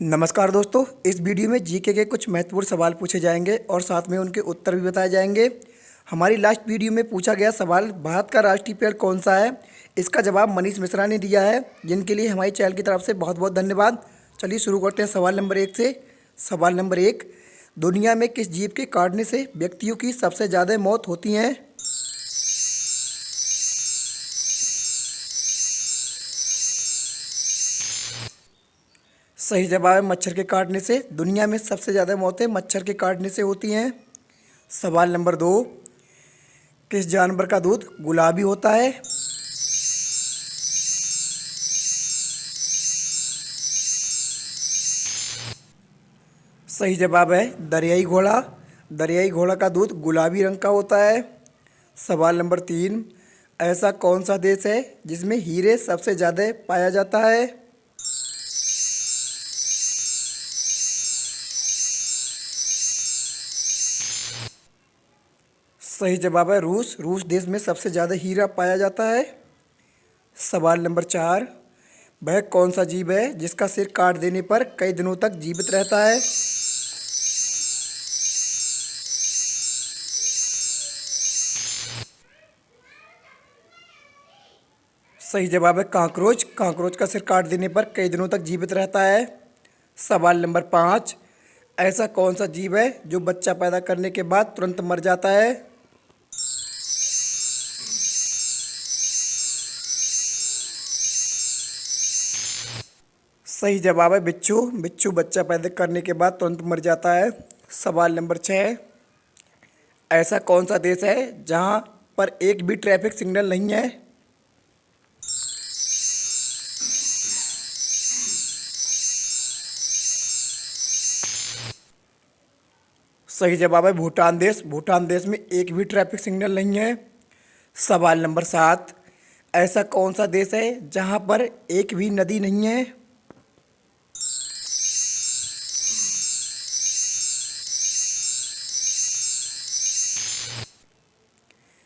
नमस्कार दोस्तों, इस वीडियो में जीके के कुछ महत्वपूर्ण सवाल पूछे जाएंगे और साथ में उनके उत्तर भी बताए जाएंगे। हमारी लास्ट वीडियो में पूछा गया सवाल, भारत का राष्ट्रीय पेड़ कौन सा है। इसका जवाब मनीष मिश्रा ने दिया है, जिनके लिए हमारी चैनल की तरफ से बहुत बहुत धन्यवाद। चलिए शुरू करते हैं सवाल नंबर 1 से। सवाल नंबर 1, दुनिया में किस जीव के काटने से व्यक्तियों की सबसे ज़्यादा मौत होती हैं। सही जवाब है मच्छर के काटने से। दुनिया में सबसे ज़्यादा मौतें मच्छर के काटने से होती हैं। सवाल नंबर 2, किस जानवर का दूध गुलाबी होता है। सही जवाब है दरियाई घोड़ा। दरियाई घोड़ा का दूध गुलाबी रंग का होता है। सवाल नंबर 3, ऐसा कौन सा देश है जिसमें हीरे सबसे ज़्यादा पाया जाता है। सही जवाब है रूस। रूस देश में सबसे ज़्यादा हीरा पाया जाता है। सवाल नंबर 4, वह कौन सा जीव है जिसका सिर काट देने पर कई दिनों तक जीवित रहता है। सही जवाब है कांकरोच। कांकरोच का सिर काट देने पर कई दिनों तक जीवित रहता है। सवाल नंबर 5, ऐसा कौन सा जीव है जो बच्चा पैदा करने के बाद तुरंत मर जाता है। सही जवाब है बिच्छू। बिच्छू बच्चा पैदा करने के बाद तुरंत मर जाता है। सवाल नंबर 6, ऐसा कौन सा देश है जहां पर एक भी ट्रैफिक सिग्नल नहीं है। सही जवाब है भूटान देश। भूटान देश में एक भी ट्रैफिक सिग्नल नहीं है। सवाल नंबर 7, ऐसा कौन सा देश है जहां पर एक भी नदी नहीं है।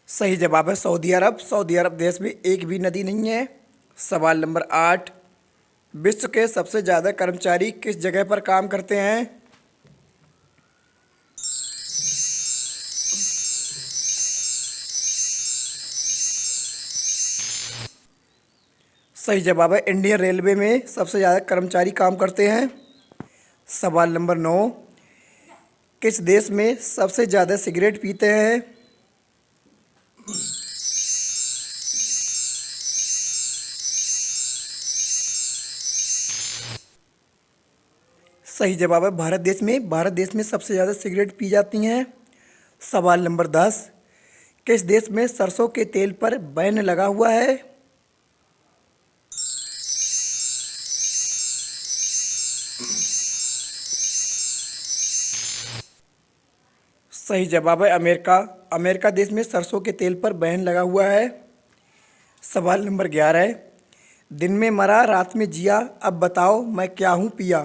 सही जवाब है सऊदी अरब। सऊदी अरब देश में एक भी नदी नहीं है। सवाल नंबर 8, विश्व के सबसे ज़्यादा कर्मचारी किस जगह पर काम करते हैं। सही जवाब है इंडियन रेलवे में सबसे ज़्यादा कर्मचारी काम करते हैं। सवाल नंबर 9, किस देश में सबसे ज़्यादा सिगरेट पीते हैं। सही जवाब है भारत देश में। भारत देश में सबसे ज़्यादा सिगरेट पी जाती हैं। सवाल नंबर 10, किस देश में सरसों के तेल पर बैन लगा हुआ है। सही जवाब है अमेरिका। अमेरिका देश में सरसों के तेल पर बैन लगा हुआ है। सवाल नंबर 11, दिन में मरा रात में जिया, अब बताओ मैं क्या हूँ पिया।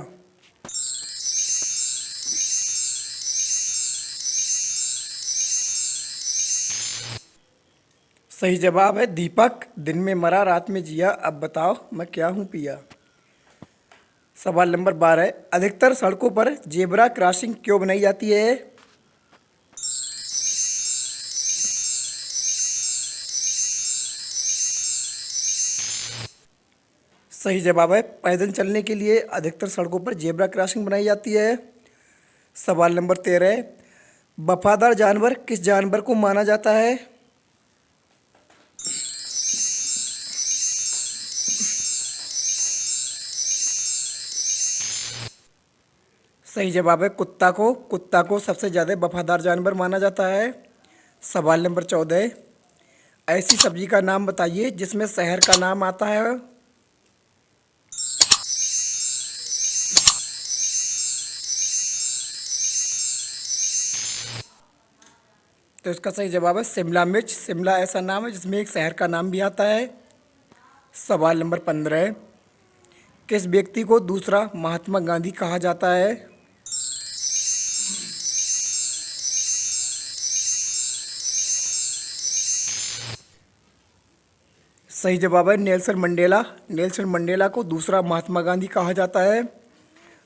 सही जवाब है दीपक। दिन में मरा रात में जिया, अब बताओ मैं क्या हूँ पिया। सवाल नंबर 12, अधिकतर सड़कों पर जेब्रा क्रॉसिंग क्यों बनाई जाती है। सही जवाब है पैदल चलने के लिए अधिकतर सड़कों पर जेब्रा क्रॉसिंग बनाई जाती है। सवाल नंबर 13, वफादार जानवर किस जानवर को माना जाता है। सही जवाब है कुत्ता को। कुत्ता को सबसे ज़्यादा वफादार जानवर माना जाता है। सवाल नंबर 14, ऐसी सब्जी का नाम बताइए जिसमें शहर का नाम आता है। तो इसका सही जवाब है शिमला मिर्च। शिमला ऐसा नाम है जिसमें एक शहर का नाम भी आता है। सवाल नंबर 15, किस व्यक्ति को दूसरा महात्मा गांधी कहा जाता है। सही जवाब है नेल्सन मंडेला। नेल्सन मंडेला को दूसरा महात्मा गांधी कहा जाता है।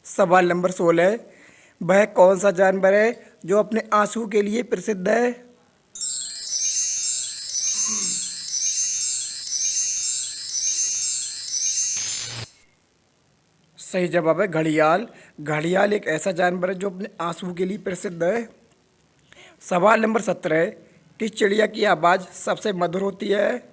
सवाल नंबर 16, वह कौन सा जानवर है जो अपने आंसू के लिए प्रसिद्ध है? सही जवाब है घड़ियाल। घड़ियाल एक ऐसा जानवर है जो अपने आंसू के लिए प्रसिद्ध है। सवाल नंबर 17, किस चिड़िया की आवाज़ सबसे मधुर होती है?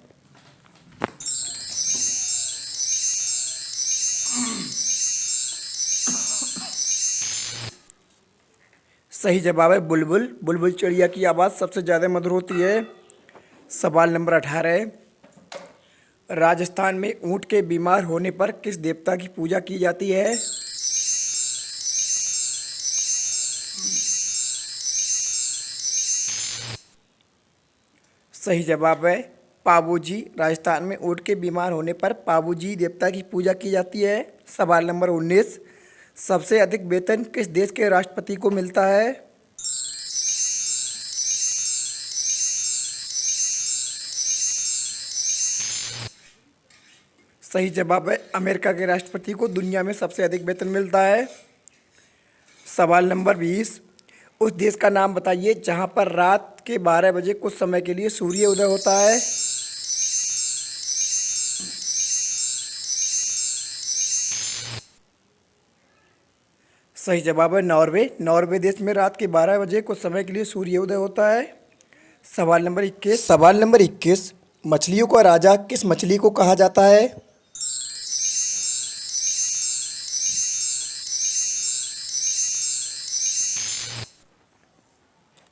सही जवाब है बुलबुल। बुलबुल चिड़िया की आवाज़ सबसे ज़्यादा मधुर होती है। सवाल नंबर 18, राजस्थान में ऊँट के बीमार होने पर किस देवता की पूजा की जाती है? सही जवाब है पाबूजी। राजस्थान में ऊँट के बीमार होने पर पाबूजी देवता की पूजा की जाती है। सवाल नंबर 19, सबसे अधिक वेतन किस देश के राष्ट्रपति को मिलता है? सही जवाब है अमेरिका के राष्ट्रपति को दुनिया में सबसे अधिक वेतन मिलता है। सवाल नंबर 20, उस देश का नाम बताइए जहां पर रात के 12 बजे कुछ समय के लिए सूर्य उदय होता है। सही जवाब है नॉर्वे। नॉर्वे देश में रात के 12 बजे कुछ समय के लिए सूर्य उदय होता है। सवाल नंबर 21, मछलियों का राजा किस मछली को कहा जाता है?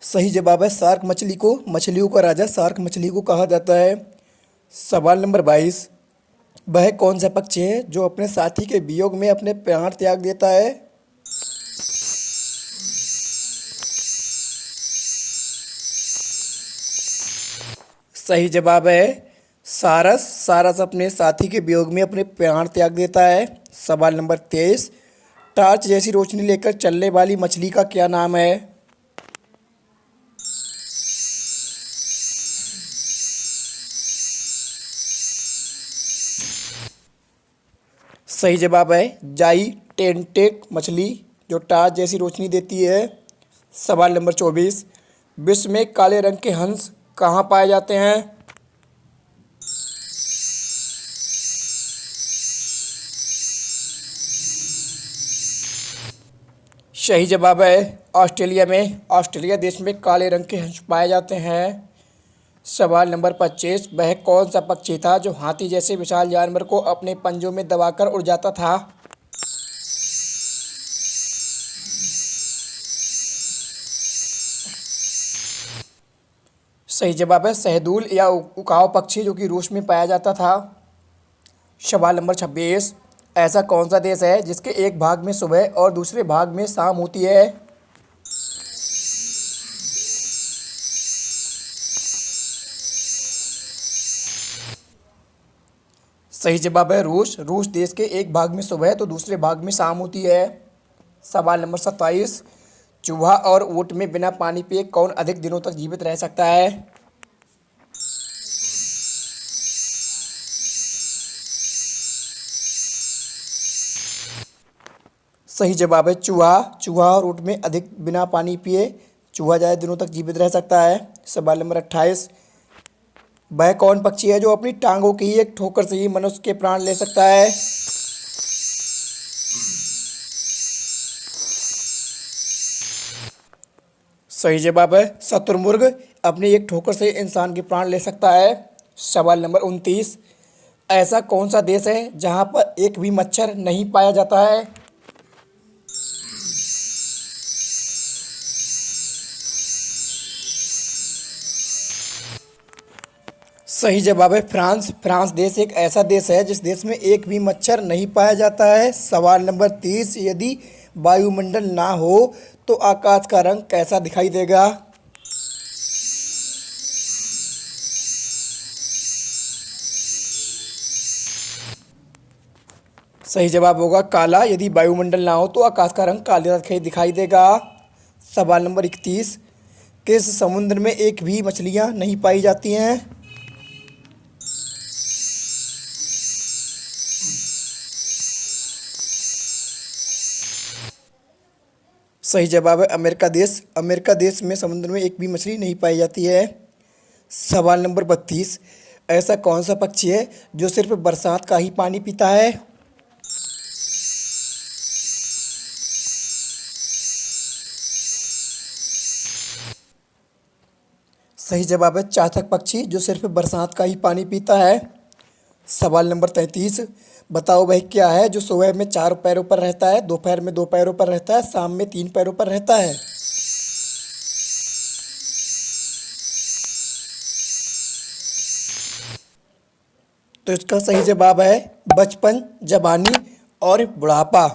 सही जवाब है शार्क मछली को। मछलियों का राजा शार्क मछली को कहा जाता है। सवाल नंबर 22, वह कौन सा पक्षी है जो अपने साथी के वियोग में अपने प्राण त्याग देता है? सही जवाब है सारस। सारस अपने साथी के वियोग में अपने प्राण त्याग देता है। सवाल नंबर 23, टॉर्च जैसी रोशनी लेकर चलने वाली मछली का क्या नाम है? सही जवाब है जाइंटेट मछली जो टॉर्च जैसी रोशनी देती है। सवाल नंबर 24, विश्व में काले रंग के हंस कहाँ पाए जाते हैं? सही जवाब है ऑस्ट्रेलिया में। ऑस्ट्रेलिया देश में काले रंग के हंस पाए जाते हैं। सवाल नंबर 25, वह कौन सा पक्षी था जो हाथी जैसे विशाल जानवर को अपने पंजों में दबाकर उड़ जाता था? सही जवाब है शहदूल या उकाव पक्षी जो कि रूस में पाया जाता था। सवाल नंबर 26, ऐसा कौन सा देश है जिसके एक भाग में सुबह और दूसरे भाग में शाम होती है? सही जवाब है रूस। रूस देश के एक भाग में सुबह तो दूसरे भाग में शाम होती है। सवाल नंबर 27, चूहा और ऊँट में बिना पानी पिए कौन अधिक दिनों तक जीवित रह सकता है? सही जवाब है चूहा। चूहा और ऊँट में अधिक बिना पानी पिए चूहा ज़्यादा दिनों तक जीवित रह सकता है। सवाल नंबर 28, वह कौन पक्षी है जो अपनी टांगों की एक ठोकर से ही मनुष्य के प्राण ले सकता है? सही जवाब है शुतुरमुर्ग। अपनी एक ठोकर से इंसान के प्राण ले सकता है। सवाल नंबर 29, ऐसा कौन सा देश है जहां पर एक भी मच्छर नहीं पाया जाता है? सही जवाब है फ्रांस। फ्रांस देश एक ऐसा देश है जिस देश में एक भी मच्छर नहीं पाया जाता है। सवाल नंबर 30, यदि वायुमंडल ना हो तो आकाश का रंग कैसा दिखाई देगा? सही जवाब होगा काला। यदि वायुमंडल ना हो तो आकाश का रंग काला दिखाई देगा। सवाल नंबर 31, किस समुद्र में एक भी मछलियां नहीं पाई जाती हैं? सही जवाब है अमेरिका देश। अमेरिका देश में समुद्र में एक भी मछली नहीं पाई जाती है। सवाल नंबर 32, ऐसा कौन सा पक्षी है जो सिर्फ बरसात का ही पानी पीता है? सही जवाब है चातक पक्षी, जो सिर्फ बरसात का ही पानी पीता है। सवाल नंबर 33, बताओ वह क्या है जो सुबह में 4 पैरों पर रहता है, दोपहर में 2 पैरों पर रहता है, शाम में 3 पैरों पर रहता है? तो इसका सही जवाब है बचपन, जवानी और बुढ़ापा।